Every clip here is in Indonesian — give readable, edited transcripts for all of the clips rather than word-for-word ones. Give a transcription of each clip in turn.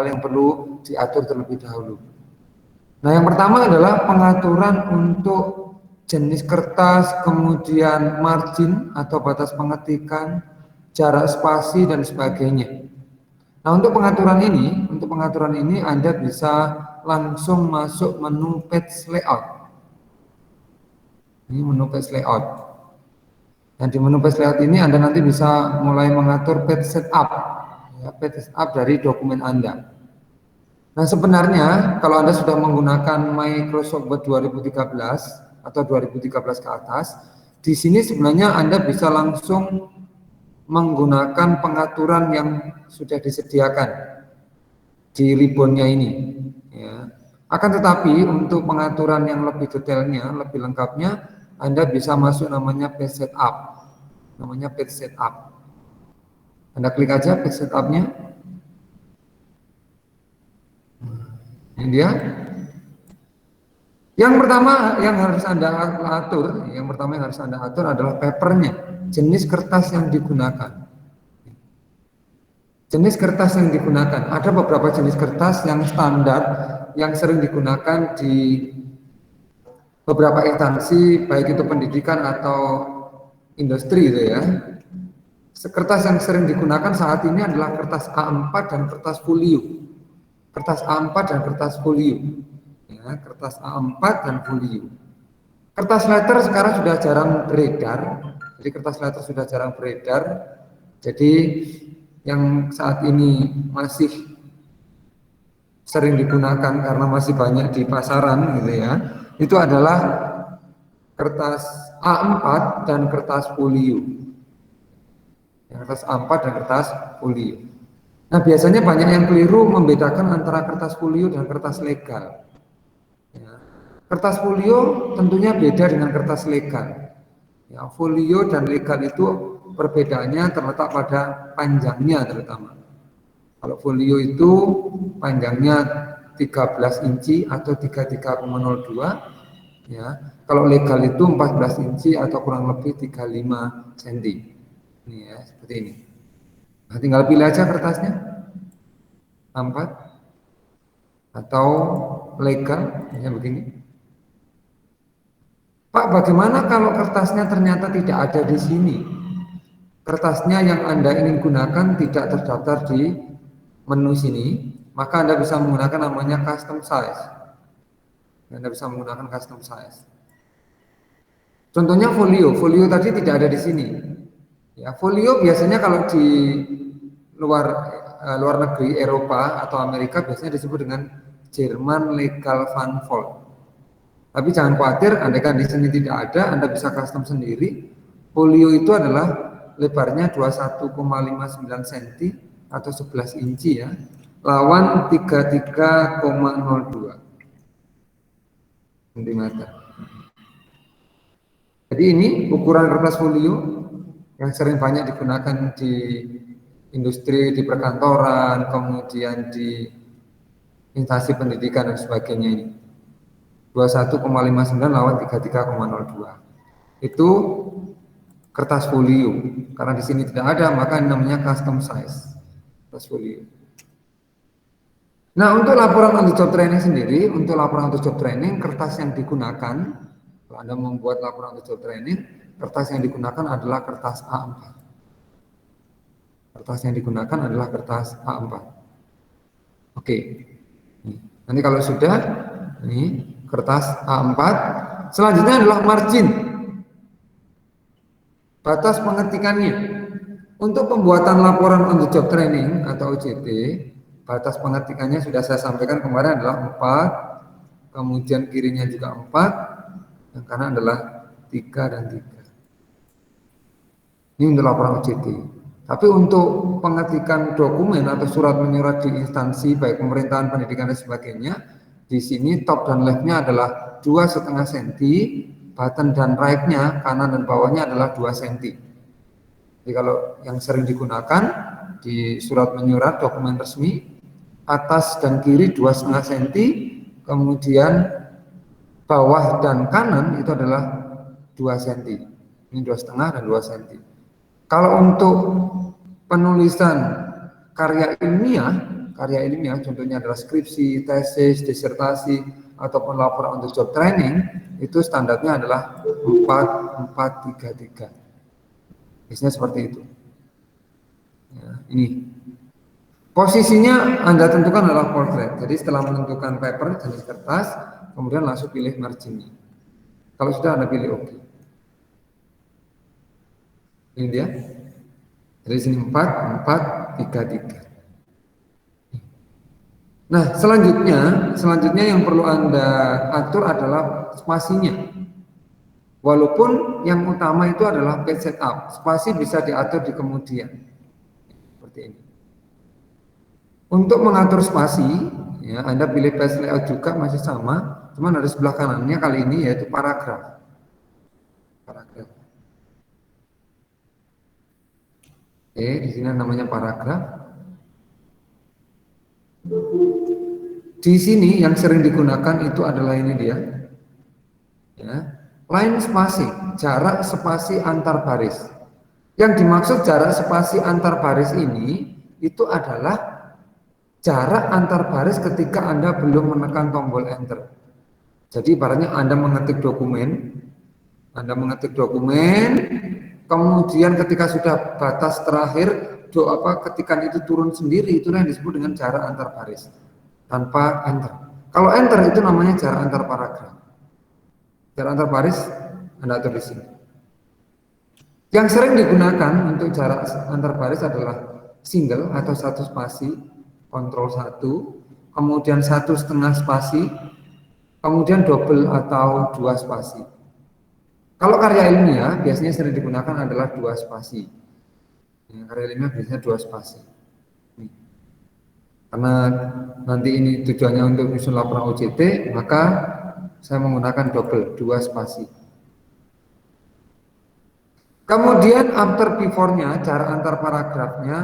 yang perlu diatur terlebih dahulu. Nah, yang pertama adalah pengaturan untuk jenis kertas, kemudian margin atau batas pengetikan, jarak spasi dan sebagainya. Nah, untuk pengaturan ini Anda bisa langsung masuk menu page layout. Ini menu page layout. Dan di menu page layout ini Anda nanti bisa mulai mengatur page setup, ya, page setup dari dokumen Anda. Nah, sebenarnya kalau Anda sudah menggunakan Microsoft Word 2013 atau 2013 ke atas, di sini sebenarnya Anda bisa langsung menggunakan pengaturan yang sudah disediakan di ribbonnya ini, ya. Akan tetapi untuk pengaturan yang lebih detailnya, lebih lengkapnya, Anda bisa masuk namanya page setup, Anda klik aja page setupnya, ini dia. Yang pertama yang harus Anda atur adalah papernya, jenis kertas yang digunakan. Jenis kertas yang digunakan, ada beberapa jenis kertas yang standar, yang sering digunakan di beberapa instansi, baik itu pendidikan atau industri, gitu ya. Kertas yang sering digunakan saat ini adalah kertas A4 dan kertas folio. Kertas A4 dan kertas folio. Ya, kertas A4 dan folio. Kertas letter sekarang sudah jarang beredar. Jadi kertas letter sudah jarang beredar. Jadi yang saat ini masih sering digunakan karena masih banyak di pasaran, gitu ya, itu adalah kertas A4 dan kertas folio. Kertas A4 dan kertas folio. Nah, biasanya banyak yang keliru membedakan antara kertas folio dan kertas legal. Ya. Kertas folio tentunya beda dengan kertas legal. Ya, folio dan legal itu perbedaannya terletak pada panjangnya terutama. Kalau folio itu panjangnya 13 inci atau 33,02, ya. Kalau legal itu 14 inci atau kurang lebih 35 cm. Ini ya, seperti ini. Nah, tinggal pilih aja kertasnya, A4 atau legal, ya begini. Pak, bagaimana kalau kertasnya ternyata tidak ada di sini? Kertasnya yang Anda ingin gunakan tidak terdaftar di menu sini, maka Anda bisa menggunakan namanya custom size. Anda bisa menggunakan custom size. Contohnya folio tadi tidak ada di sini. Ya, folio biasanya kalau di luar negeri, Eropa atau Amerika biasanya disebut dengan German Legal Van Volt. Tapi jangan khawatir, andaikan di sini tidak ada, Anda bisa custom sendiri. Folio itu adalah lebarnya 21,59 cm atau 11 inci, ya, lawan 33,02 cm. Jadi ini ukuran kertas folio yang sering banyak digunakan di industri, di perkantoran, kemudian di instansi pendidikan dan sebagainya ini. 21,59 lawan 33,02. Itu kertas folio. Karena di sini tidak ada, maka namanya custom size kertas folio. Nah, untuk laporan on the job training sendiri, kertas yang digunakan, kalau Anda membuat laporan on the job training, kertas yang digunakan adalah kertas A4. Kertas yang digunakan adalah kertas A4. Oke. Nanti kalau sudah, ini kertas A4. Selanjutnya adalah margin. Batas pengetikannya. Untuk pembuatan laporan on the job training atau OJT, batas pengetikannya sudah saya sampaikan kemarin adalah 4, kemudian kirinya juga 4, yang kanan adalah 3 dan 3. Ini untuk laporan OJT. Tapi untuk pengetikan dokumen atau surat menyurat di instansi baik pemerintahan, pendidikan dan sebagainya, di sini top dan leftnya adalah 2,5 cm, button dan right-nya kanan dan bawahnya adalah 2 cm. Jadi kalau yang sering digunakan di surat menyurat dokumen resmi, atas dan kiri 2,5 cm, kemudian bawah dan kanan itu adalah 2 cm. Ini 2,5 dan 2 cm. Kalau untuk penulisan karya ilmiah karya ilmiah, contohnya adalah skripsi, tesis, disertasi, ataupun laporan untuk job training, itu standarnya adalah 4433. Biasanya seperti itu. Ya, ini. Posisinya Anda tentukan adalah portrait. Jadi setelah menentukan paper, jenis kertas, kemudian langsung pilih marginnya. Kalau sudah Anda pilih OK. Ini dia. Dari sini 4, 4, 3, 3. Nah, selanjutnya yang perlu Anda atur adalah spasinya. Walaupun yang utama itu adalah page setup, spasi bisa diatur di kemudian. Seperti ini. Untuk mengatur spasi, ya, Anda pilih page layout juga masih sama, cuman ada sebelah kanannya kali ini yaitu paragraf. Paragraf. Oke, di sini namanya paragraf. Di sini yang sering digunakan itu adalah ini dia. Ya. Line spacing, jarak spasi antar baris. Yang dimaksud jarak spasi antar baris ini itu adalah jarak antar baris ketika Anda belum menekan tombol enter. Jadi ibaratnya Anda mengetik dokumen, kemudian ketika sudah batas terakhir, ketikan itu turun sendiri, itu yang disebut dengan jarak antar baris tanpa enter. Kalau enter itu namanya jarak antar paragraf. Jarak antar baris Anda atur di sini. Yang sering digunakan untuk jarak antar baris adalah single atau satu spasi, kontrol 1, kemudian 1,5 spasi, kemudian double atau 2 spasi. Kalau karya ilmiah biasanya sering digunakan adalah 2 spasi. Karya ilmiah biasanya 2 spasi. Karena nanti ini tujuannya untuk menyusun laporan OJT, maka saya menggunakan double, 2 spasi. Kemudian after before-nya, jarak antar paragrafnya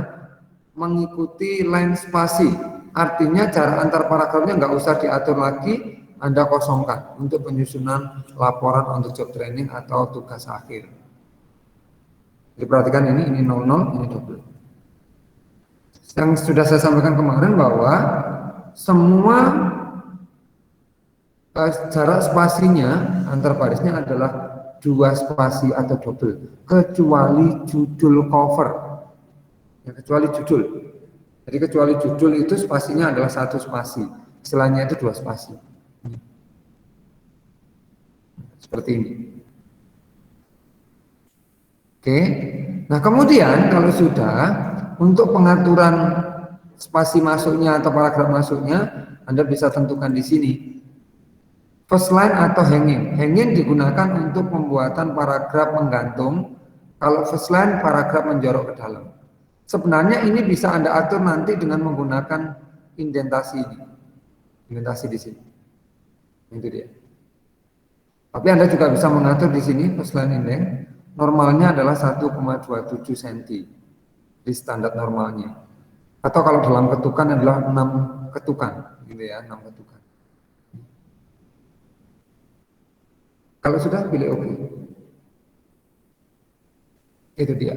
mengikuti line spasi. Artinya jarak antar paragrafnya nggak usah diatur lagi, Anda kosongkan untuk penyusunan laporan untuk job training atau tugas akhir. Diperhatikan ini 00, ini double. Yang sudah saya sampaikan kemarin bahwa semua jarak spasinya antar barisnya adalah 2 spasi atau double, kecuali judul cover. Ya, kecuali judul. Jadi kecuali judul itu spasinya adalah 1 spasi, selainnya itu 2 spasi. Seperti ini. Oke. Nah, kemudian kalau sudah untuk pengaturan spasi masuknya atau paragraf masuknya, Anda bisa tentukan di sini. First line atau hanging. Hanging digunakan untuk pembuatan paragraf menggantung. Kalau first line, paragraf menjorok ke dalam. Sebenarnya ini bisa Anda atur nanti dengan menggunakan indentasi ini. Indentasi di sini. Itu dia. Tapi Anda juga bisa mengatur di sini first line indent. Normalnya adalah 1,27 cm di standar normalnya. Atau kalau dalam ketukan adalah 6 ketukan, gitu ya, 6 ketukan. Kalau sudah pilih OK. Itu dia.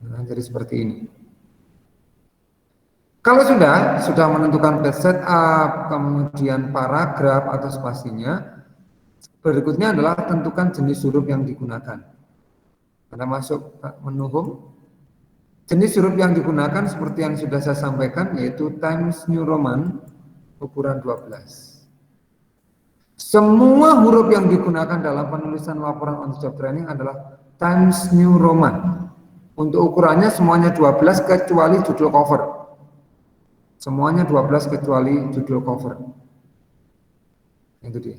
Nah, jadi seperti ini. Kalau sudah menentukan page setup, kemudian paragraf atau spasinya, berikutnya adalah tentukan jenis huruf yang digunakan. Anda masuk ke menu home. Jenis huruf yang digunakan seperti yang sudah saya sampaikan yaitu Times New Roman ukuran 12. Semua huruf yang digunakan dalam penulisan laporan on job training adalah Times New Roman. Untuk ukurannya semuanya 12 kecuali judul cover. Semuanya 12 kecuali judul cover. Itu dia.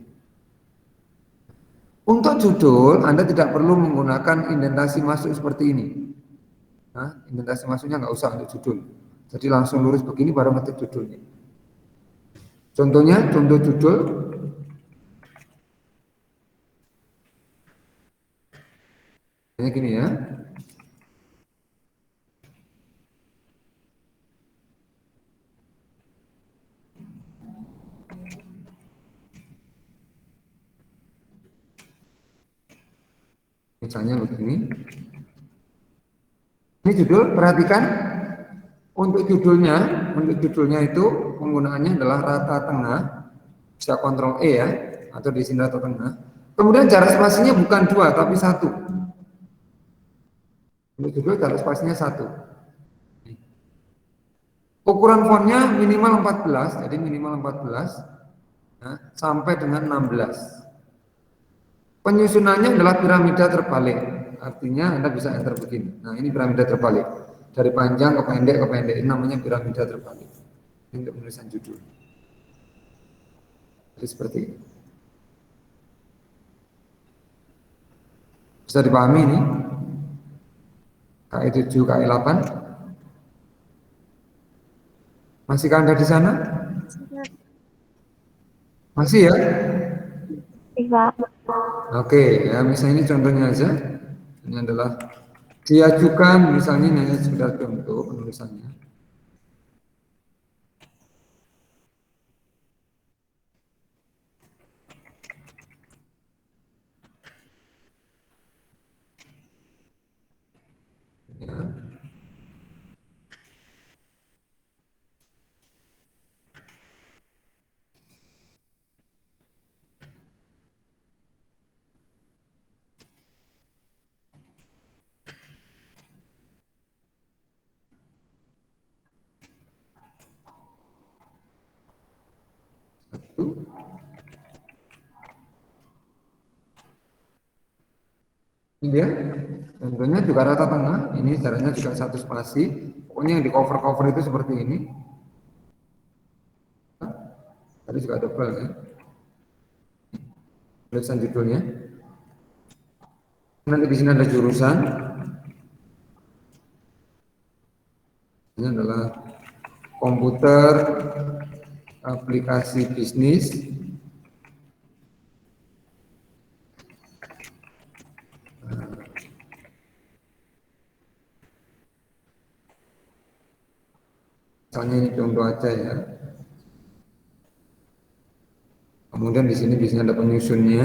Untuk judul, Anda tidak perlu menggunakan indentasi masuk seperti ini. Nah, indentasi masuknya nggak usah untuk judul. Jadi langsung lurus begini baru ngetik judulnya. Contohnya, contoh judul. Ini gini ya. Misalnya begini. Ini judul, perhatikan. untuk judulnya itu penggunaannya adalah rata tengah, bisa kontrol E ya, atau di sini rata tengah. Kemudian jarak spasinya bukan dua, tapi satu. Untuk judul jarak spasinya satu. Ukuran fontnya minimal 14, jadi minimal 14 ya, sampai dengan 16. Penyusunannya adalah piramida terbalik, artinya Anda bisa enter begini. Nah ini piramida terbalik, dari panjang ke pendek, ini namanya piramida terbalik. Ini untuk penulisan judul. Jadi seperti ini. Bisa dipahami ini? KI 7, KI 8. Masihkah Anda di sana? Masih ya? Iya. Oke, ya misalnya ini contohnya aja. Ini adalah diajukan, misalnya ini hanya sekedar contoh penulisannya. Ya. Satu. Ini dia. Contohnya juga rata tengah. Ini jaraknya juga satu spasi. Pokoknya yang di cover-cover itu seperti ini. Tadi juga double ya. Tulisan judulnya. Nanti di sini ada jurusan. Ini adalah komputer, aplikasi bisnis. Misalnya ini contoh aja ya. Kemudian di sini biasanya ada penyusunnya.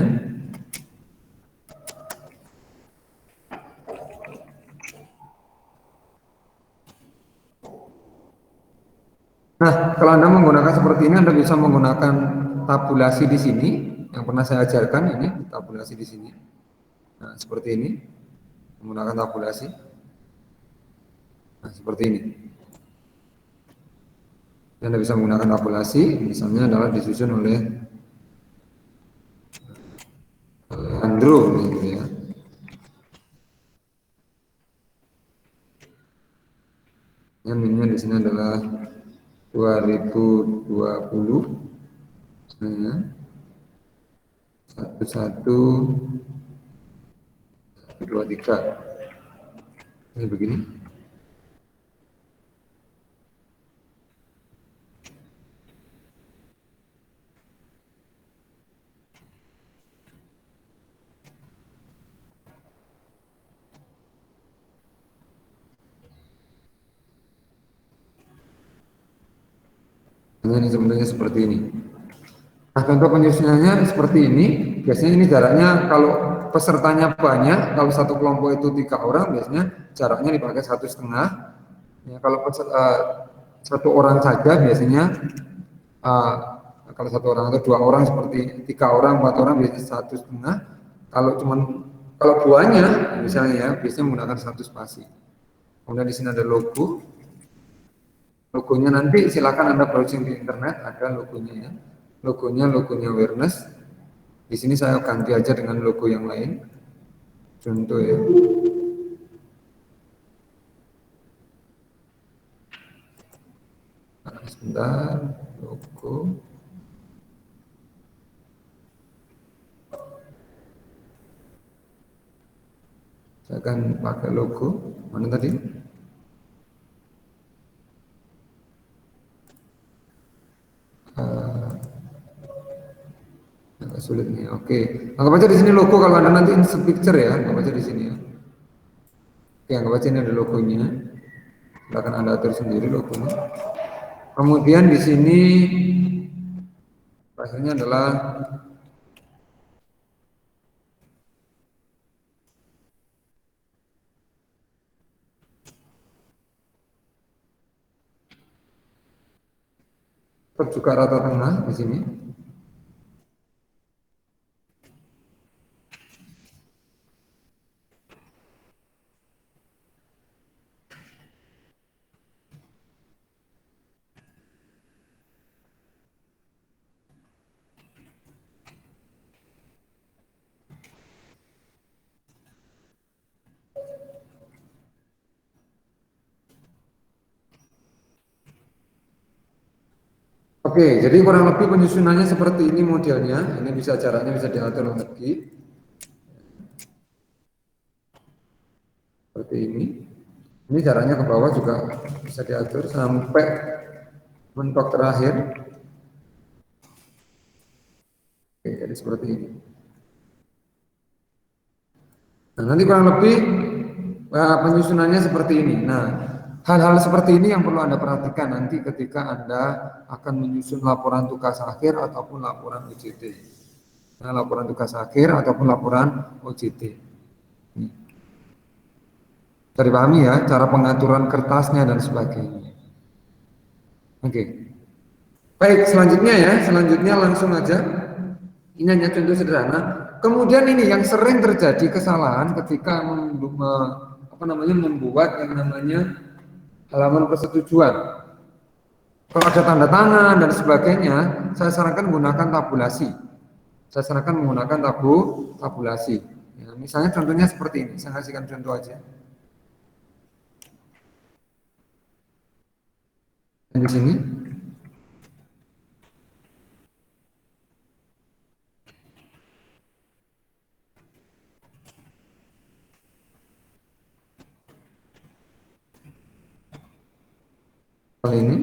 Nah, kalau Anda menggunakan seperti ini, Anda bisa menggunakan tabulasi di sini, yang pernah saya ajarkan ini, tabulasi di sini. Nah, seperti ini, menggunakan tabulasi. Nah, seperti ini. Anda bisa menggunakan tabulasi, misalnya adalah disusun oleh Andrew, gitu ya. Yang minnya di sini adalah 2020. Misalnya, 1123. Ini begini. Ini sebenarnya seperti ini. Nah, contoh penyusunannya seperti ini. Biasanya ini jaraknya kalau pesertanya banyak, kalau satu kelompok itu 3 orang, biasanya jaraknya dipakai 1,5. Ya, kalau satu orang saja biasanya uh, kalau 1 orang atau 2 orang seperti 3 orang, 4 orang biasanya 1,5. Kalau cuman kalau buahnya misalnya ya biasanya menggunakan 1 spasi. Kemudian di sini ada logo. Logonya nanti silakan Anda browsing di internet, ada logonya ya. Logonya awareness. Di sini saya ganti aja dengan logo yang lain. Contoh ya. Nah, sebentar, logo. Saya akan pakai logo. Mana tadi? Agak sulit nih. Oke. Anggap aja di sini logo kalau Anda nanti insert picture ya, anggap aja di sini ya. Oke, anggap aja ini ada logonya. Silakan Anda atur sendiri logonya. Kemudian di sini bahasanya adalah tetap juga rata tengah di sini. Oke, jadi kurang lebih penyusunannya seperti ini modelnya. Ini bisa jaraknya bisa diatur lagi seperti ini. Ini jaraknya ke bawah juga bisa diatur sampai mentok terakhir. Oke, jadi seperti ini. Nah, nanti kurang lebih penyusunannya seperti ini. Nah, hal-hal seperti ini yang perlu Anda perhatikan nanti ketika Anda akan menyusun laporan tugas akhir ataupun laporan UJT. Nah, laporan tugas akhir ataupun laporan OJT. Ini. Bisa dipahami ya, cara pengaturan kertasnya dan sebagainya. Oke. Baik, selanjutnya ya, selanjutnya langsung aja. Ini hanya contoh sederhana. Kemudian ini yang sering terjadi kesalahan ketika membuat yang namanya halaman persetujuan. Kalau ada tanda tangan dan sebagainya, saya sarankan menggunakan tabulasi. Saya sarankan menggunakan tabulasi. Ya, misalnya contohnya seperti ini. Saya kasihkan contoh aja. Di sini. Kali ini.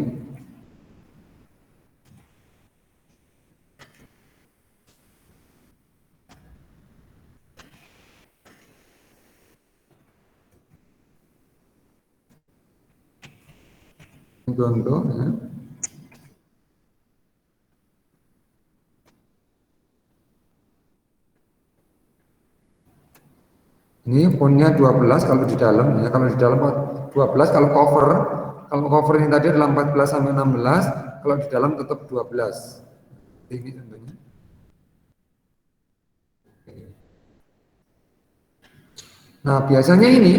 Contoh, ya. Ini fontnya 12 kalau di dalam ya, kalau di dalam 12 kalau cover ini tadi adalah 14 sampai 16, kalau di dalam tetap 12. Ini tentunya. Nah, biasanya ini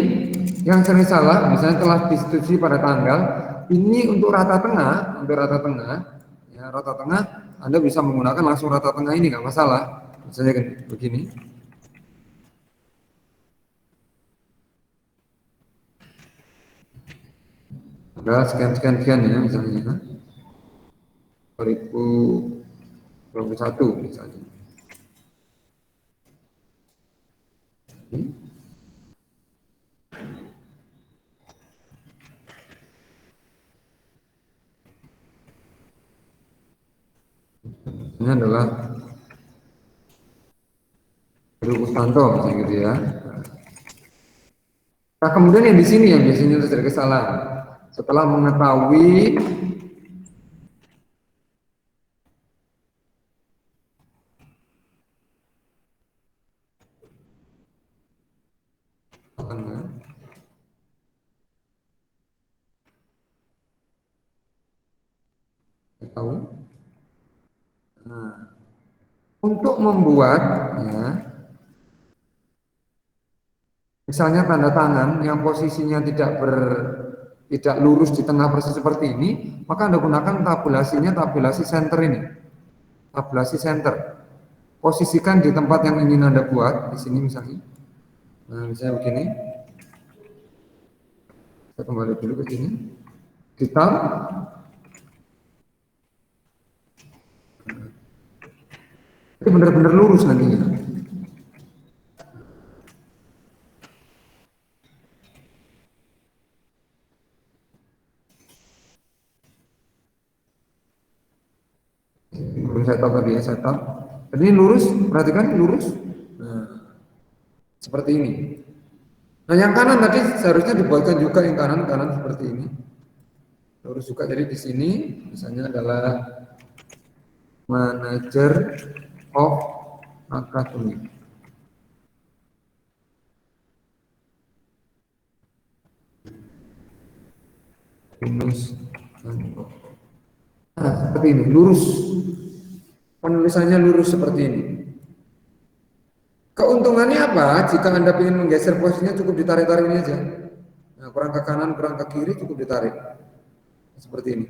yang sering salah, misalnya telah disetujui pada tanggal, ini untuk rata tengah, ya rata tengah, Anda bisa menggunakan langsung rata tengah ini nggak masalah. Misalnya begini. Ada sekian ya misalnya 2021 misalnya. Ini adalah Guru Kustanto misalnya gitu ya. Nah kemudian yang di sini yang biasanya terjadi kesalahan. Setelah mengetahui tahu. Nah, untuk membuat ya, misalnya tanda tangan yang posisinya tidak lurus di tengah persis seperti ini, maka Anda gunakan tabulasinya tabulasi center ini. Tabulasi center. Posisikan di tempat yang ingin Anda buat, di sini misalnya. Nah, misalnya begini. Kita kembali dulu ke sini. Hitam. Itu benar-benar lurus nantinya. Belum setup tadi ya, setup. Jadi lurus, perhatikan lurus. Nah, seperti ini. Nah, yang kanan tadi seharusnya dibuatkan juga yang kanan seperti ini. Lurus juga. Jadi di sini misalnya adalah manager of academy. Nah, seperti ini, lurus. Penulisannya lurus seperti ini. Keuntungannya apa? Jika Anda ingin menggeser posisinya cukup ditarik-tarik ini aja. Nah, kurang ke kanan, kurang ke kiri cukup ditarik. Seperti ini.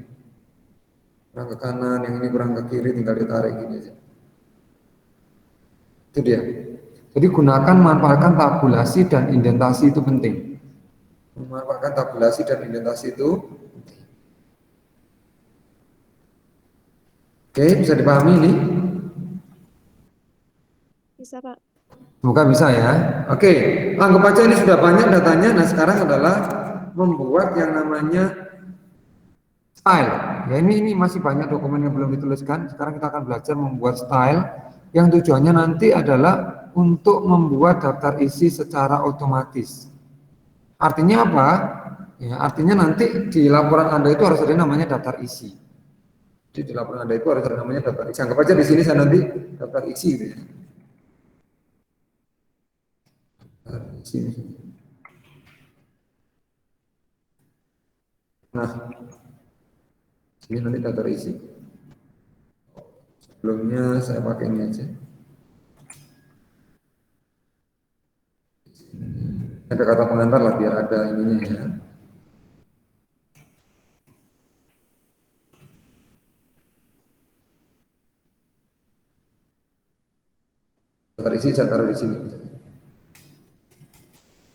Kurang ke kanan, yang ini kurang ke kiri tinggal ditarik gini aja. Itu dia. Jadi gunakan manfaatkan tabulasi dan indentasi itu penting. Memanfaatkan tabulasi dan indentasi itu penting. Oke, bisa dipahami ini? Bisa, Pak. Semoga bisa ya. Oke, anggap aja ini sudah banyak datanya. Nah, sekarang adalah membuat yang namanya style. Ya ini masih banyak dokumen yang belum dituliskan. Sekarang kita akan belajar membuat style yang tujuannya nanti adalah untuk membuat daftar isi secara otomatis. Artinya apa? Ya, artinya nanti di laporan Anda itu harus ada namanya daftar isi. Jadi di laporan Anda itu harus ada namanya daftar isi. Anggap aja di sini saya nanti daftar isi gitu ya. Daftar isi. Nah, ini nanti daftar isi. Sebelumnya saya pakai ini aja. Ada kata pengantar lah biar ada ininya ya. Daftar isi saya taruh di sini.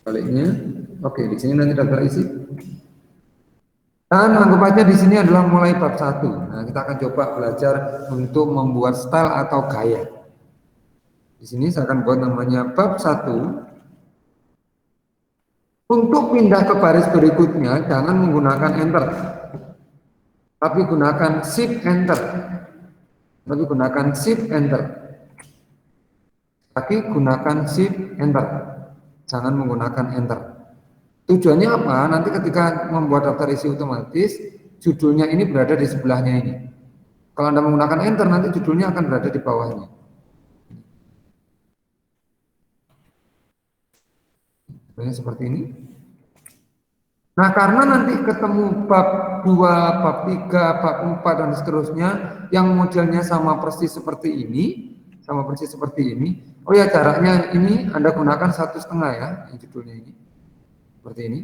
Baliknya, oke di sini nanti daftar isi. Dan anggap aja di sini adalah mulai bab 1. Nah, kita akan coba belajar untuk membuat style atau gaya. Di sini saya akan buat namanya bab 1. Untuk pindah ke baris berikutnya, jangan menggunakan enter. Tapi gunakan shift enter. Tapi gunakan shift enter. Tapi gunakan shift enter. Jangan menggunakan enter. Tujuannya apa? Nanti ketika membuat daftar isi otomatis, judulnya ini berada di sebelahnya ini. Kalau Anda menggunakan enter, nanti judulnya akan berada di bawahnya. Sebenarnya seperti ini. Nah, karena nanti ketemu bab 2, bab 3, bab 4, dan seterusnya, yang modelnya sama persis seperti ini, Oh ya, jaraknya ini Anda gunakan 1,5 ya, yang judulnya ini. Seperti ini.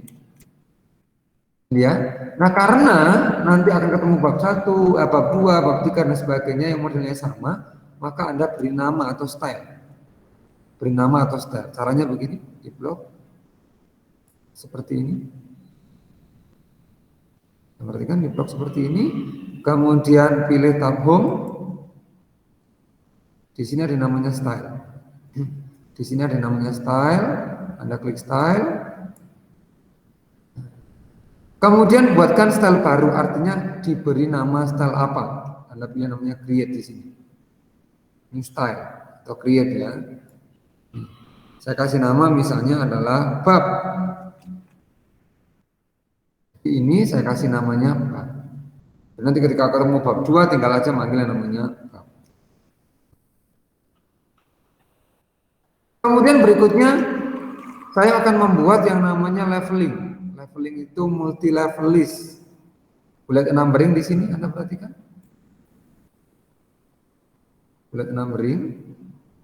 Ya. Nah, karena nanti akan ketemu bab 1, bab 2, bab 3 dan sebagainya yang modelnya sama, maka Anda beri nama atau style. Beri nama atau style. Caranya begini, di blok seperti ini. Perhatikan di blok seperti ini. Kemudian pilih tab home. Di sini ada namanya style. Di sini ada namanya style. Anda klik style. Kemudian buatkan style baru, artinya diberi nama style apa? Anda pilih namanya create di sini. New style atau create ya. Saya kasih nama misalnya adalah bab. Ini saya kasih namanya bab. Dan nanti ketika ketemu bab 2 tinggal aja manggil namanya bab. Kemudian berikutnya saya akan membuat yang namanya leveling. Leveling itu multi level list. Bullet numbering di sini Anda perhatikan. Bullet numbering.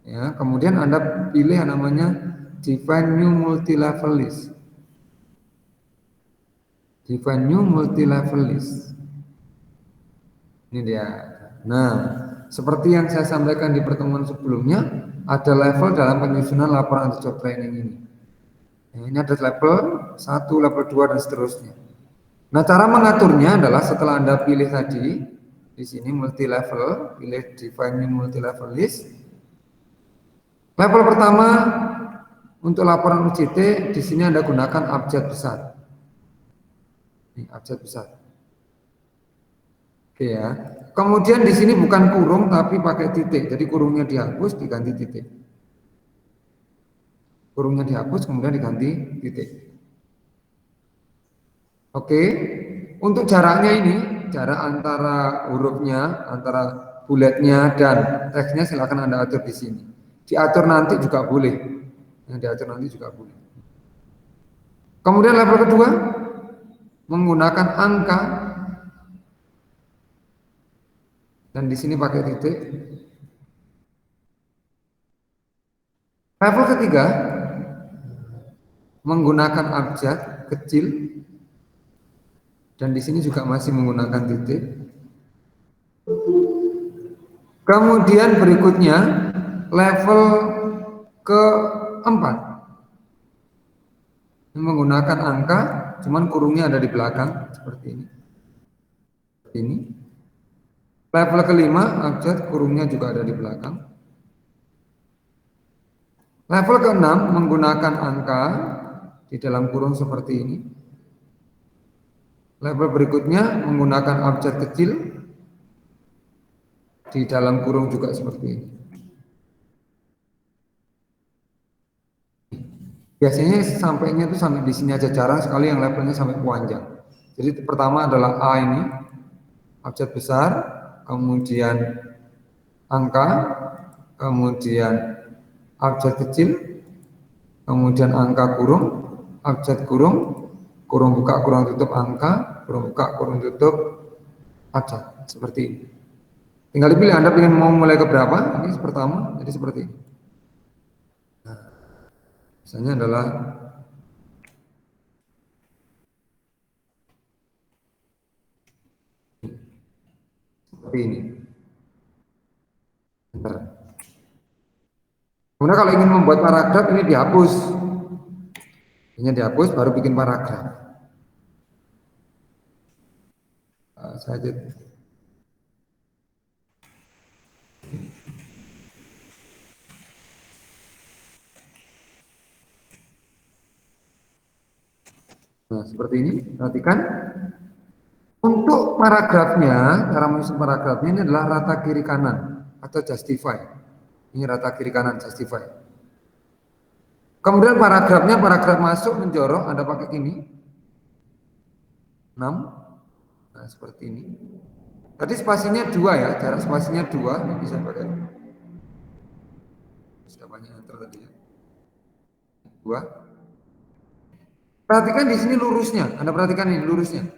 Ya, kemudian Anda pilih yang namanya define new multi level list. Define new multi level list. Ini dia. Nah, seperti yang saya sampaikan di pertemuan sebelumnya, ada level dalam penyusunan laporan job training ini. Nah, ini ada level 1, level 2 dan seterusnya. Nah, cara mengaturnya adalah setelah Anda pilih tadi di sini multi level, pilih define new multi level list. Level pertama untuk laporan UJT di sini Anda gunakan abjad besar. Ini abjad besar. Oke ya. Kemudian di sini bukan kurung tapi pakai titik. Jadi kurungnya dihapus diganti titik. Kurungnya dihapus kemudian diganti titik. Oke. Untuk jaraknya ini, jarak antara hurufnya, antara bulletnya dan teksnya silakan Anda atur di sini. Diatur nanti juga boleh. Yang diatur nanti juga boleh. Kemudian level kedua menggunakan angka. dan di sini pakai titik. Level ketiga menggunakan abjad kecil dan di sini juga masih menggunakan titik. Kemudian berikutnya level keempat menggunakan angka, cuman kurungnya ada di belakang seperti ini. Ini. Level kelima abjad, kurungnya juga ada di belakang. Level keenam menggunakan angka di dalam kurung seperti ini. Level berikutnya menggunakan abjad kecil di dalam kurung juga seperti ini. Biasanya sampainya itu sampai di sini aja, jarang sekali yang levelnya sampai panjang. Jadi pertama adalah A ini, abjad besar, kemudian angka, kemudian abjad kecil, kemudian angka kurung, abjad kurung, kurung buka, kurung tutup angka, kurung buka, kurung tutup abjad, seperti ini. Tinggal dipilih Anda ingin mau mulai ke berapa, ini pertama, jadi seperti ini. Nah, misalnya adalah seperti ini. Bentar. Kemudian kalau ingin membuat paragraf ini dihapus. Ini dihapus baru bikin paragraf. Saya nah, seperti ini, perhatikan. Untuk paragrafnya, cara menyusun paragrafnya ini adalah rata kiri kanan atau justify. Ini rata kiri kanan, justify. Kemudian paragrafnya, paragraf masuk menjorok, Anda pakai ini. 6. Nah, seperti ini. Tadi spasinya 2 ya, jarak spasinya 2, ini bisa pakai. Sudah banyak enter tadi ya. 2. Perhatikan di sini lurusnya, Anda perhatikan ini lurusnya.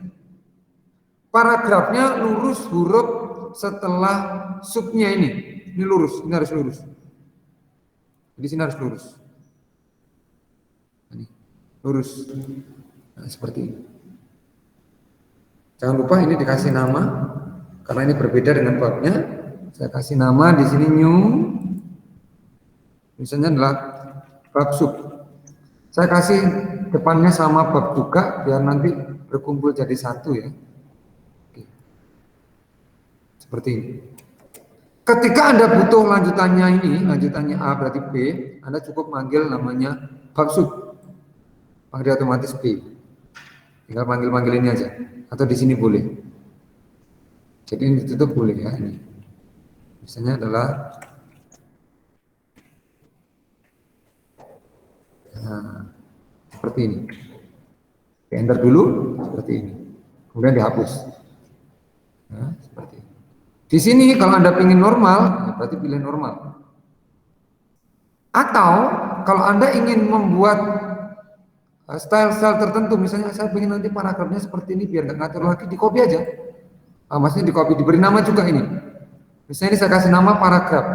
Paragrafnya lurus huruf setelah subnya ini. Ini lurus, ini harus lurus. Di sini harus lurus. Ini lurus. Nah, seperti ini. Jangan lupa ini dikasih nama karena ini berbeda dengan babnya. Saya kasih nama di sini new. Misalnya adalah bab sub. Saya kasih depannya sama bab juga biar nanti berkumpul jadi satu ya. Seperti ini. Ketika Anda butuh lanjutannya ini, lanjutannya A berarti B, Anda cukup manggil namanya bab sub. Panggil otomatis B. Tinggal panggil ini aja. Atau di sini boleh. Jadi ini ditutup boleh ya ini. Misalnya adalah nah, seperti ini. Enter dulu seperti ini. Kemudian dihapus. Nah, seperti ini. Di sini kalau Anda ingin normal, ya berarti pilih normal. Atau kalau Anda ingin membuat style-style tertentu, misalnya saya ingin nanti paragrafnya seperti ini biar nggak ngatur lagi, di copy aja. Maksudnya di copy, diberi nama juga ini. Misalnya ini saya kasih nama paragraf.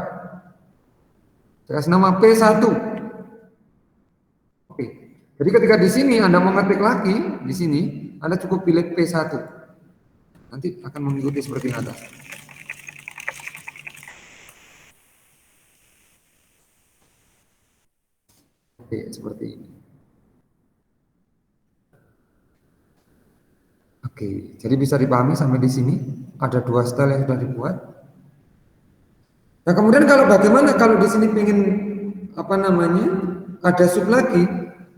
Saya kasih nama P1. Oke. Jadi ketika di sini Anda mau ngetik lagi, di sini Anda cukup pilih P1. Nanti akan mengikuti seperti yang atas. Oke, seperti ini. Oke, jadi bisa dipahami sampai di sini. Ada 2 style yang sudah dibuat. Nah, kemudian kalau bagaimana kalau di sini ingin apa namanya? Ada sub lagi,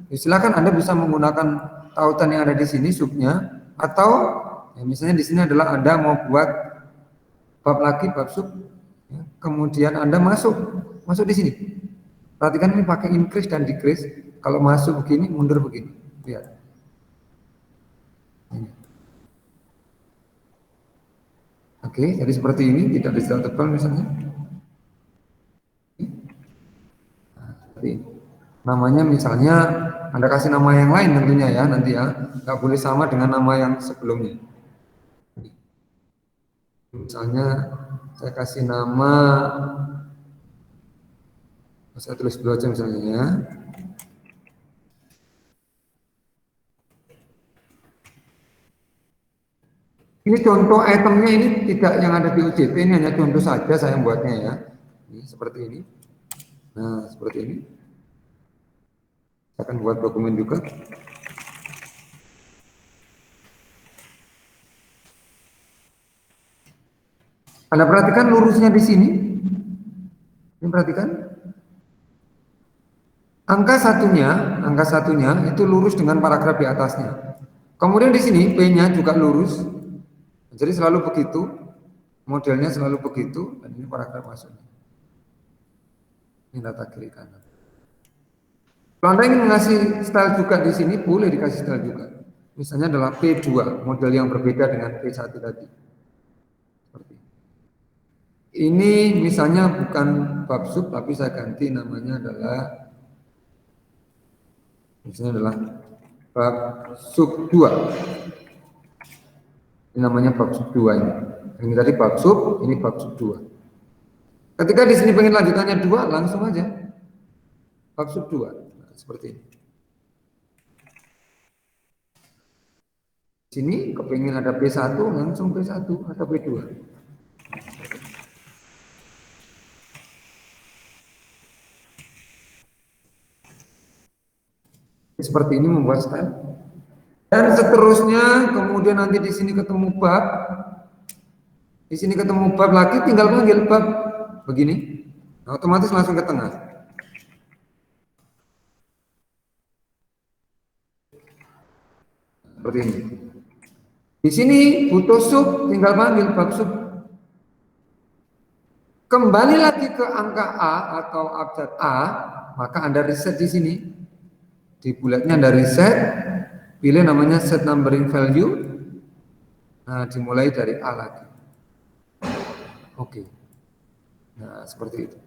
ya silakan Anda bisa menggunakan tautan yang ada di sini subnya atau ya misalnya di sini adalah Anda mau buat bab lagi, bab sub. Ya, kemudian Anda masuk di sini. Perhatikan ini pakai increase dan decrease. Kalau masuk begini, mundur begini. Lihat. Ini. Oke, jadi seperti ini, tidak bisa tebal misalnya. Nah, seperti ini. Namanya misalnya, Anda kasih nama yang lain tentunya ya, nanti ya. Nggak boleh sama dengan nama yang sebelumnya. Misalnya, Saya kasih nama, saya tulis dulu aja misalnya ya. Ini contoh itemnya, ini tidak yang ada di UJT, ini hanya contoh saja saya buatnya ya. Ini seperti ini. Nah, seperti ini. Saya akan buat dokumen juga. Anda perhatikan lurusnya di sini. Ini perhatikan. Angka satunya itu lurus dengan paragraf di atasnya. Kemudian di sini P-nya juga lurus. Jadi selalu begitu. Modelnya selalu begitu, dan ini paragraf masuknya. Ini data kiri kanan. Kalau Anda ingin mengasih style juga di sini, boleh dikasih style juga. Misalnya adalah P2, model yang berbeda dengan P1 tadi. Seperti ini. Ini misalnya bukan bab sub, tapi saya ganti namanya adalah, misalnya adalah bab sub 2. Ini namanya bab sub 2 ini. Ini tadi bab sub, ini bab sub 2. Ketika di sini pengen lanjutannya 2, langsung aja bab sub 2. Nah, seperti ini. Sini kepingin ada P1, langsung P1 atau P2. Seperti ini membuat style. Dan seterusnya, kemudian nanti di sini ketemu bab. Di sini ketemu bab lagi, tinggal panggil bab begini. Nah, otomatis langsung ke tengah. Seperti ini. Di sini butuh sub, tinggal panggil bab sub. Kembali lagi ke angka A atau abjad A, maka Anda reset di sini. Di bulatnya Anda reset, pilih namanya set numbering value. Nah, dimulai dari A lagi. Oke. Nah, seperti itu.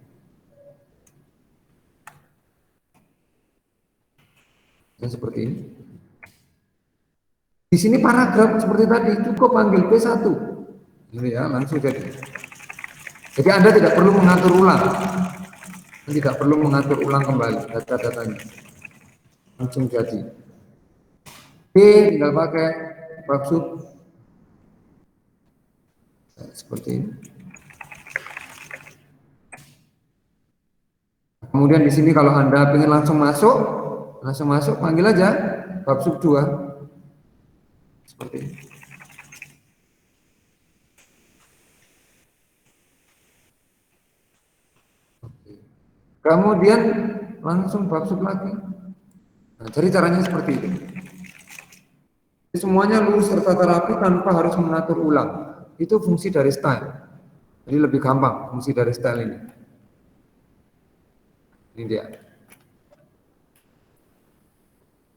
Dan seperti ini. Di sini paragraf seperti tadi, cukup panggil P1. Ini ya, langsung jadi. Jadi Anda tidak perlu mengatur ulang. Tidak perlu mengatur ulang kembali data-datanya. Langsung jadi. P tinggal pakai bab sub. Nah, seperti ini. Kemudian di sini kalau Anda ingin langsung masuk panggil aja bab sub 2. Seperti ini. Oke. Kemudian langsung bab sub lagi. Nah, jadi caranya seperti itu. Jadi semuanya lurus tertata rapi tanpa harus mengatur ulang. Itu fungsi dari style. Jadi lebih gampang fungsi dari style ini. Ini dia.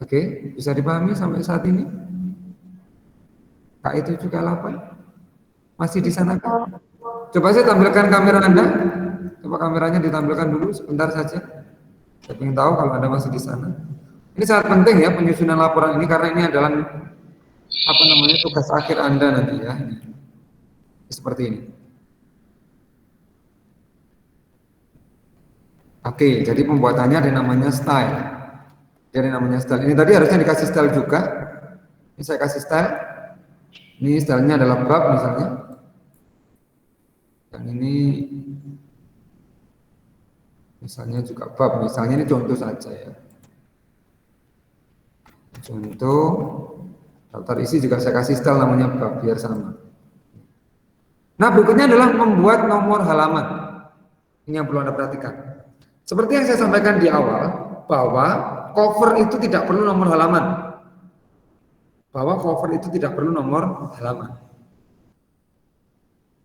Oke, bisa dipahami sampai saat ini? Kak itu juga 8. Masih di sana kan? Coba saya tampilkan kamera Anda. Coba kameranya ditampilkan dulu sebentar saja. Saya ingin tahu kalau Anda masih di sana. Ini sangat penting ya penyusunan laporan ini, karena ini adalah tugas akhir Anda nanti ya. Seperti ini. Oke, jadi pembuatannya ada namanya style. Jadi namanya style. Ini tadi harusnya dikasih style juga. Ini saya kasih style. Ini stylenya adalah bab misalnya. Yang ini misalnya juga bab. Misalnya ini contoh saja ya. Contoh daftar isi juga saya kasih style namanya bab biar sama. Nah, berikutnya adalah membuat nomor halaman. Ini yang perlu Anda perhatikan. Seperti yang saya sampaikan di awal, bahwa cover itu tidak perlu nomor halaman.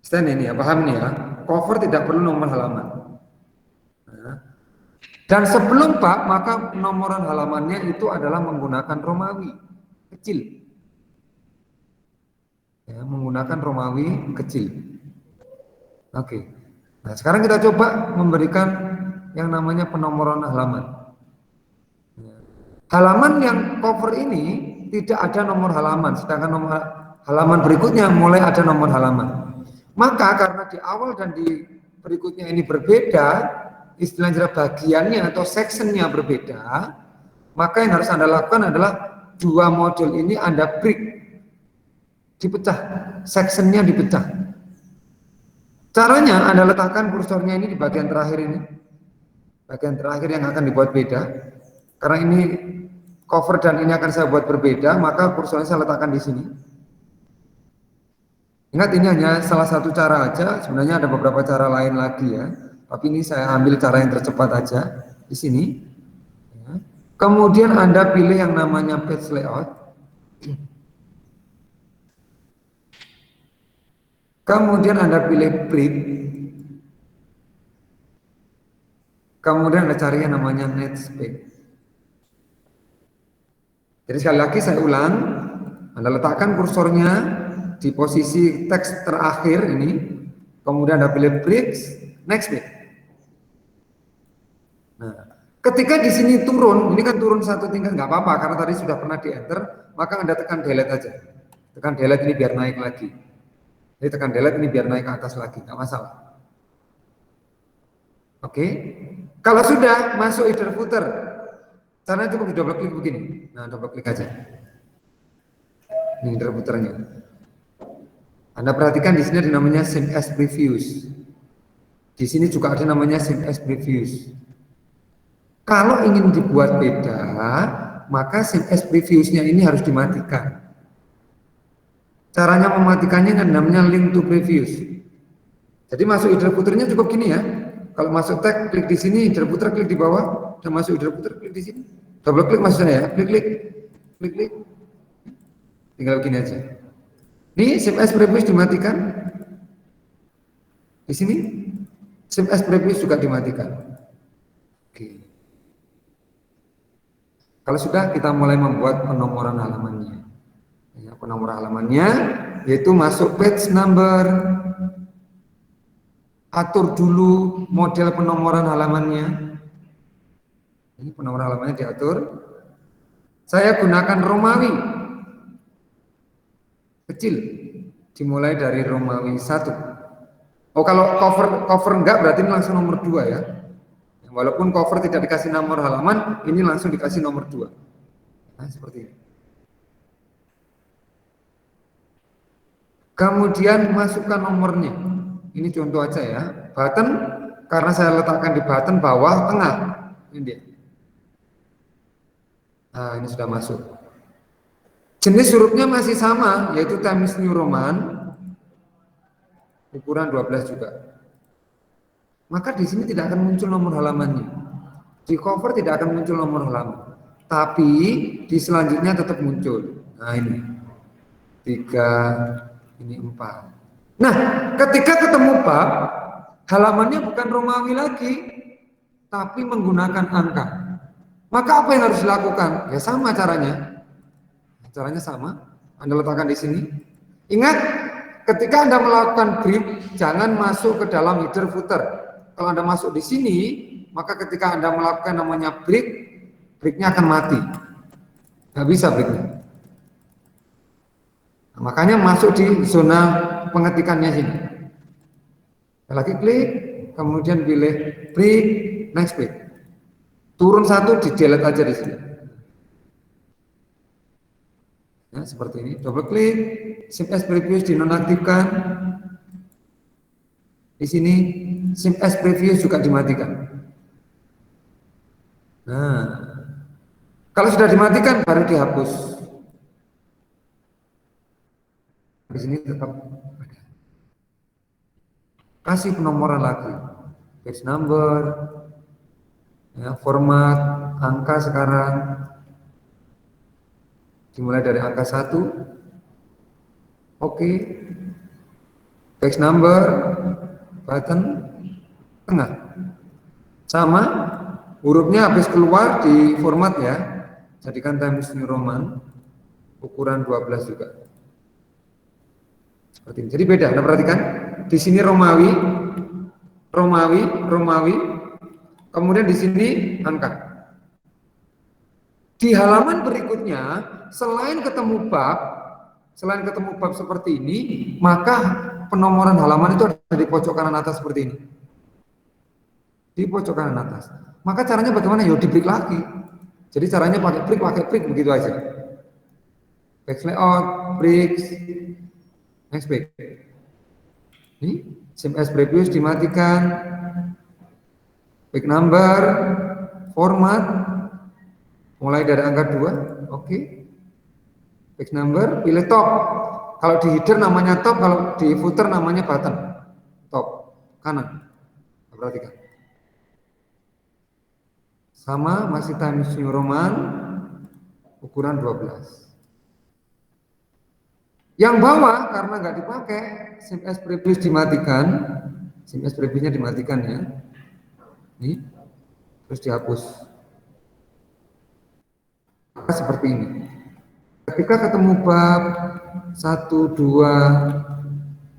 Stand ini ya, paham nih ya. Cover tidak perlu nomor halaman. Nah, dan sebelum bab, maka nomoran halamannya itu adalah menggunakan Romawi kecil. Ya, menggunakan Romawi kecil. Oke. Nah, sekarang kita coba memberikan yang namanya penomoran halaman. Halaman yang cover ini tidak ada nomor halaman, sedangkan nomor halaman berikutnya mulai ada nomor halaman. Maka karena di awal dan di berikutnya ini berbeda, istilah bagiannya atau sectionnya berbeda, maka yang harus Anda lakukan adalah dua modul ini Anda break, dipecah, sectionnya dipecah. Caranya Anda letakkan kursornya ini di bagian terakhir ini, bagian terakhir yang akan dibuat beda. Karena ini cover dan ini akan saya buat berbeda, maka kursornya saya letakkan di sini. Ingat ini hanya salah satu cara aja, sebenarnya ada beberapa cara lain lagi ya. Tapi ini saya ambil cara yang tercepat aja di sini. Ya. Kemudian Anda pilih yang namanya page layout. Kemudian Anda pilih print. Kemudian Anda cari yang namanya next page. Jadi sekali lagi saya ulang, Anda letakkan kursornya di posisi teks terakhir ini, kemudian Anda pilih bridge, next page. Nah, ketika di sini turun, ini kan turun satu tingkat, nggak apa-apa karena tadi sudah pernah di enter, maka Anda tekan delete aja. Tekan delete ini biar naik lagi. Jadi tekan delete ini biar naik ke atas lagi, nggak masalah. Oke, kalau sudah masuk header footer, caranya cukup double klik begini. Nah, double klik aja. Ini header footernya. Anda perhatikan di sini ada namanya save as previews. Di sini juga ada namanya save as previews. Kalau ingin dibuat beda, maka save as previews-nya ini harus dimatikan. Caranya mematikannya namanya link to previews. Jadi masuk header footer-nya cukup gini ya. Kalau masuk tag, klik di sini, header footer klik di bawah, dan masuk header footer klik di sini. Double klik maksudnya ya, klik. Tinggal begini aja. Ini save as previews dimatikan. Di sini save as previews juga dimatikan. Oke. Kalau sudah, kita mulai membuat penomoran halamannya. Ya, penomoran halamannya yaitu masuk page number. Atur dulu model penomoran halamannya. Ini penomoran halamannya diatur. Saya gunakan Romawi. Kecil, dimulai dari Romawi 1. Oh, kalau cover enggak berarti ini langsung nomor 2 ya. Walaupun cover tidak dikasih nomor halaman, ini langsung dikasih nomor 2. Nah, seperti ini. Kemudian masukkan nomornya. Ini contoh aja ya. Button, karena saya letakkan di button bawah tengah. Ini dia. Nah, ini sudah masuk. Jenis hurufnya masih sama, yaitu Times New Roman, ukuran 12 juga. Maka di sini tidak akan muncul nomor halamannya. Di cover tidak akan muncul nomor halaman. Tapi di selanjutnya tetap muncul. Nah ini 3, ini 4. Nah, ketika ketemu bab, halamannya bukan Romawi lagi, tapi menggunakan angka. Maka apa yang harus dilakukan? Ya sama caranya. Caranya sama, Anda letakkan di sini. Ingat, ketika Anda melakukan break, jangan masuk ke dalam header footer. Kalau Anda masuk di sini, maka ketika Anda melakukan namanya break, breaknya akan mati. Nggak bisa breaknya. Nah, makanya masuk di zona pengetikannya sini. Lagi klik, kemudian pilih break, next break. Turun satu, di delete aja di sini. Ya, seperti ini, double klik, save as previews dinonaktifkan. Di sini save as previews juga dimatikan. Nah, kalau sudah dimatikan baru dihapus. Di sini tetap ada. Kasih penomoran lagi, page number, ya, format, angka sekarang. Dimulai dari angka 1. Oke. Page number, button, tengah. Sama, hurufnya habis keluar di format ya. Jadikan Times New Roman, ukuran 12 juga. Seperti ini. Jadi beda, Anda perhatikan. Di sini Romawi. Kemudian di sini angka. Di halaman berikutnya, selain ketemu bab, Selain ketemu bab seperti ini, maka penomoran halaman itu ada di pojok kanan atas seperti ini. Di pojok kanan atas. Maka caranya bagaimana? Yo di break lagi. Jadi caranya pakai break begitu aja. Back layout, breaks, next break. Ini CMS previous dimatikan, back number, format, mulai dari angka 2, oke. Back number, pilih top. Kalau di header namanya top, kalau di footer namanya button. Top, kanan. Perhatikan. Sama, masih Times New Roman, ukuran 12. Yang bawah, karena nggak dipakai, CMS previous dimatikan. CMS previousnya dimatikan ya. Ini, terus dihapus. Seperti ini. Ketika ketemu bab 1, 2,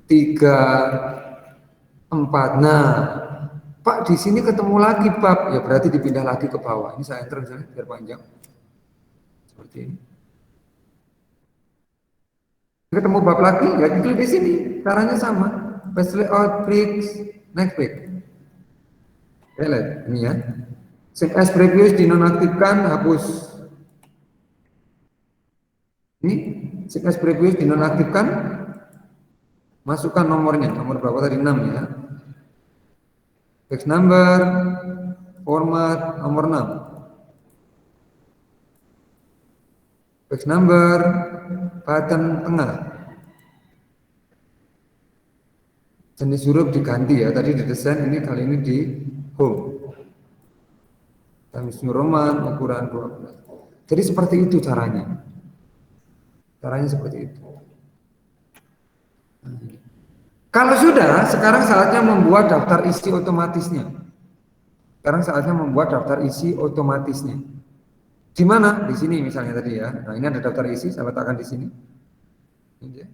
3, 4, nah, Pak di sini ketemu lagi bab, ya berarti dipindah lagi ke bawah. Ini saya enter misalnya biar panjang. Seperti ini. Ketemu bab lagi, ya klik di sini. Caranya sama. Page layout, breaks, next break. Lihat ini ya. CMS previous dinonaktifkan, hapus. Ini CMS previous dinonaktifkan, masukkan nomornya, nomor berapa tadi 6 ya. Text number, format, nomor 6. Text number, button tengah. Jenis huruf diganti ya, tadi didesain, ini kali ini di home. Times New Roman, ukuran 12. Jadi seperti itu caranya. Caranya seperti itu. Kalau sudah, sekarang saatnya membuat daftar isi otomatisnya. Sekarang saatnya membuat daftar isi otomatisnya. Di mana? Di sini misalnya tadi ya. Nah, ini ada daftar isi, saya letakkan di sini. Ini dia.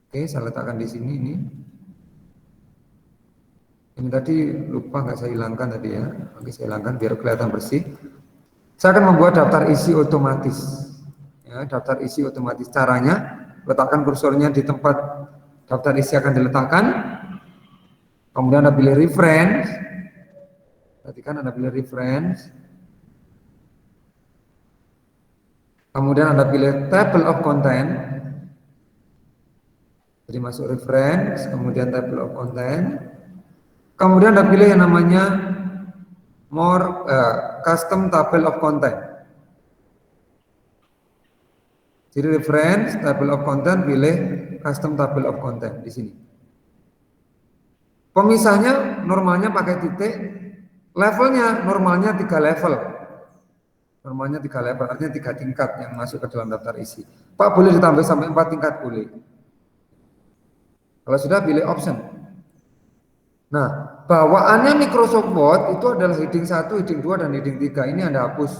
Oke, saya letakkan di sini ini. Ini tadi lupa nggak saya hilangkan tadi ya. Oke, saya hilangkan biar kelihatan bersih. Saya akan membuat daftar isi otomatis. Ya, daftar isi otomatis. Caranya, letakkan kursornya di tempat daftar isi akan diletakkan. Kemudian Anda pilih reference. Perhatikan Anda pilih reference. Kemudian Anda pilih table of content. Jadi masuk reference, kemudian table of content. Kemudian Anda pilih yang namanya custom table of content. Jadi reference, table of content, pilih custom table of content di sini. Pemisahnya normalnya pakai titik, levelnya normalnya 3 level. Normalnya 3 level, artinya 3 tingkat yang masuk ke dalam daftar isi. Pak boleh ditambah sampai 4 tingkat boleh. Kalau sudah pilih option. Nah, bawaannya Microsoft Word itu adalah heading 1, heading 2, dan heading 3. Ini Anda hapus.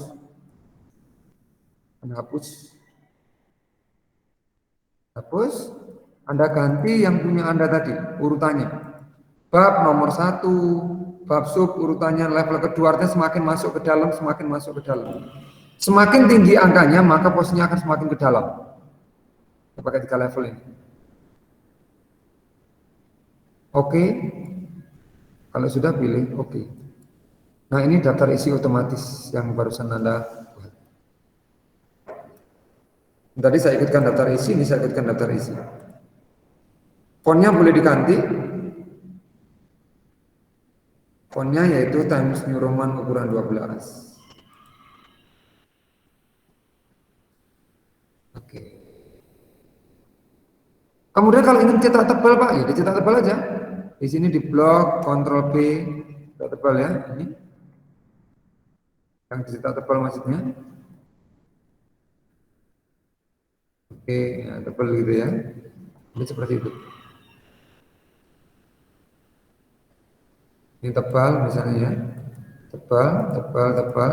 Anda hapus. Hapus. Anda ganti yang punya Anda tadi, urutannya. Bab nomor 1, bab sub urutannya level kedua, artinya semakin masuk ke dalam, semakin masuk ke dalam. Semakin tinggi angkanya, maka posisinya akan semakin ke dalam. Kita pakai 3 level ini. Oke. Kalau sudah pilih oke. Nah, ini daftar isi otomatis yang barusan Anda buat. Tadi saya ikutkan daftar isi, ini saya ikutkan daftar isi. Fontnya boleh diganti. Fontnya yaitu Times New Roman ukuran 12. Oke. Kemudian kalau ingin cetak tebal Pak, ya dicetak tebal aja. Di sini di blok, Ctrl B, cetak tebal ya. Ini yang dicetak tebal maksudnya. Oke, ya, tebal gitu ya. Ini seperti itu. Ini tebal misalnya ya. Tebal, tebal, tebal.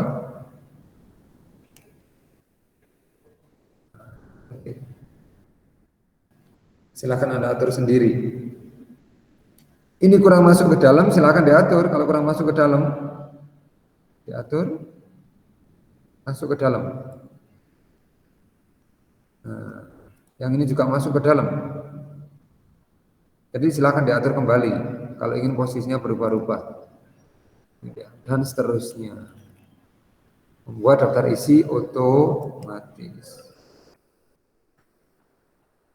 Oke. Silakan Anda atur sendiri. Ini kurang masuk ke dalam, silakan diatur. Kalau kurang masuk ke dalam, diatur. Masuk ke dalam. Nah, yang ini juga masuk ke dalam. Jadi silakan diatur kembali kalau ingin posisinya berubah-ubah. Dan seterusnya. Membuat daftar isi otomatis.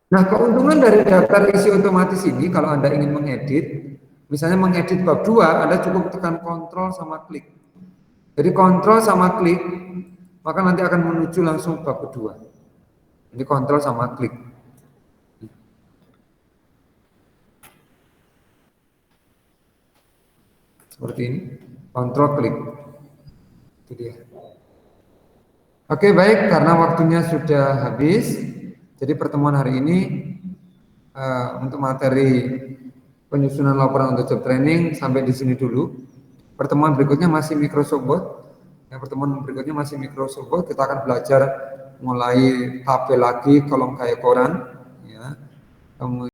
Nah, keuntungan dari daftar isi otomatis ini kalau Anda ingin mengedit, misalnya mengedit bab 2, Anda cukup tekan kontrol sama klik. Jadi kontrol sama klik, maka nanti akan menuju langsung bab kedua. Jadi kontrol sama klik. Seperti ini, kontrol klik. Itu dia. Oke, baik, karena waktunya sudah habis, jadi pertemuan hari ini untuk materi penyusunan laporan untuk job training sampai di sini dulu. Pertemuan berikutnya masih Microsoft Word. Yang pertemuan berikutnya masih Microsoft Word. Kita akan belajar mulai tabel lagi, kolom kayak koran, ya. Kemudian